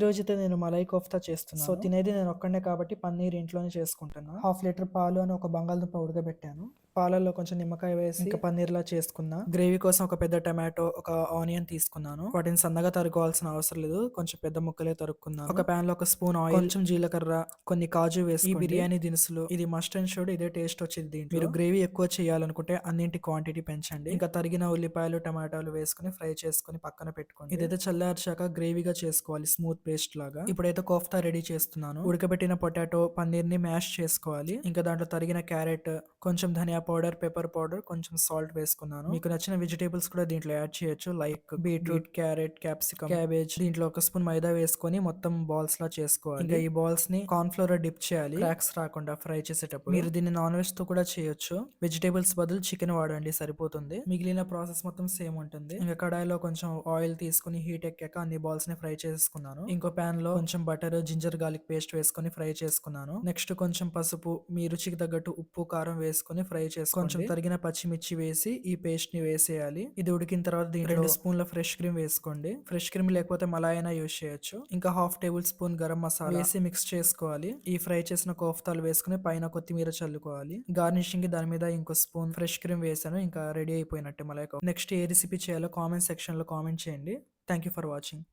ఈరోజైతే నేను మలై కోఫ్తా చేస్తున్నాను. సో, తినేది నేను ఒక్కడినే కాబట్టి పన్నీర్ ఇంట్లోనే చేసుకుంటున్నా. హాఫ్ లీటర్ పాలు అని ఒక బంగాళదుంప ఉడకబెట్టాను. పాలల్లో కొంచెం నిమ్మకాయ వేసి ఇంకా పన్నీర్‌లా చేసుకున్నా. గ్రేవీ కోసం ఒక పెద్ద టమాటో, ఒక ఆనియన్ తీసుకున్నాను. వాటిని సన్నగా తరుక్కోవాల్సిన అవసరం లేదు. కొంచెం పెద్ద ముక్కలే తరుక్కున్నాను. ఒక పాన్‌లో ఒక స్పూన్ ఆయిల్, కొంచెం జీలకర్ర, కొన్ని కాజు వేసుకోండి. ఈ బిర్యానీ దినుసులు ఇది మస్ట్ అండ్ షుడ్. ఇదే టేస్ట్ వచ్చేది దీంట్లో. మీరు గ్రేవీ ఎక్కువ చేయాలనుకుంటే అన్నింటి క్వాంటిటీ పెంచండి. ఇంకా తరిగిన ఉల్లిపాయలు, టమాటాలు వేసుకొని ఫ్రై చేసుకొని పక్కన పెట్టుకోండి. ఇదైతే చల్లార్చాక గ్రేవీగా చేసుకోవాలి స్మూత్ పేస్ట్ లాగా. ఇప్పుడైతే కోఫ్తా రెడీ చేస్తున్నాను. ఉడకబెట్టిన పొటాటో, పన్నీర్ ని మ్యాష్ చేసుకోవాలి. ఇంకా దాంట్లో తరిగిన క్యారెట్, కొంచెం ధనియా పౌడర్, పెప్పర్ పౌడర్, కొంచెం సాల్ట్ వేసుకున్నాను. మీకు నచ్చిన వెజిటేబుల్స్ కూడా దీంట్లో యాడ్ చేయొచ్చు. Like beetroot, carrot, capsicum, cabbage. దీంట్లో ఒక స్పూన్ మైదా వేసుకొని మొత్తం బాల్స్ లా చేసుకోవాలి. ఇంకా ఈ బాల్స్ ని కార్న్ ఫ్లోర్ డిప్ చేయాలి, క్రాక్స్ రాకుండా ఫ్రై చేసేటప్పుడు. మీరు దీన్ని నాన్ వెజ్ తో కూడా చేయొచ్చు. వెజిటేబుల్స్ బదులు చికెన్ వాడండి సరిపోతుంది. మిగిలిన ప్రాసెస్ మొత్తం సేమ్ ఉంటుంది. ఇంకా కడాయిలో కొంచెం ఆయిల్ తీసుకుని హీట్ ఎక్కాక అన్ని బాల్స్ ని ఫ్రై చేసుకున్నాను. ఇంకో పాన్ లో కొంచెం బటర్, జింజర్ గార్లిక్ పేస్ట్ వేసుకొని ఫ్రై చేసుకున్నాను. నెక్స్ట్ కొంచెం పసుపు, మీ రుచికి తగ్గట్టు ఉప్పు, కారం వేసుకొని ఫ్రై చేసుకోండి. కొంచెం తరిగిన పచ్చిమిర్చి వేసి ఈ పేస్ట్ ని వేసేయాలి. ఇది ఉడికిన తర్వాత దీంట్లో 2 స్పూన్ల ఫ్రెష్ క్రీమ్ వేసుకోండి. ఫ్రెష్ క్రీమ్ లేకపోతే మలాయి అయినా యూజ్ చేయొచ్చు. ఇంకా half table spoon garam masala వేసి మిక్స్ చేసుకోవాలి. ఈ ఫ్రై చేసిన కోఫ్తాలు వేసుకుని పైన కొత్తిమీర చల్లుకోవాలి. గార్నిషింగ్ కి దాని మీద ఇంకో స్పూన్ ఫ్రెష్ క్రీమ్ వేసాను. ఇంకా రెడీ అయిపోయినట్టే మలై కోఫ్తా. నెక్స్ట్ ఏ రెసిపీ చేయాలో కామెంట్ సెక్షన్ లో కామెంట్ చేయండి. Thank you for watching.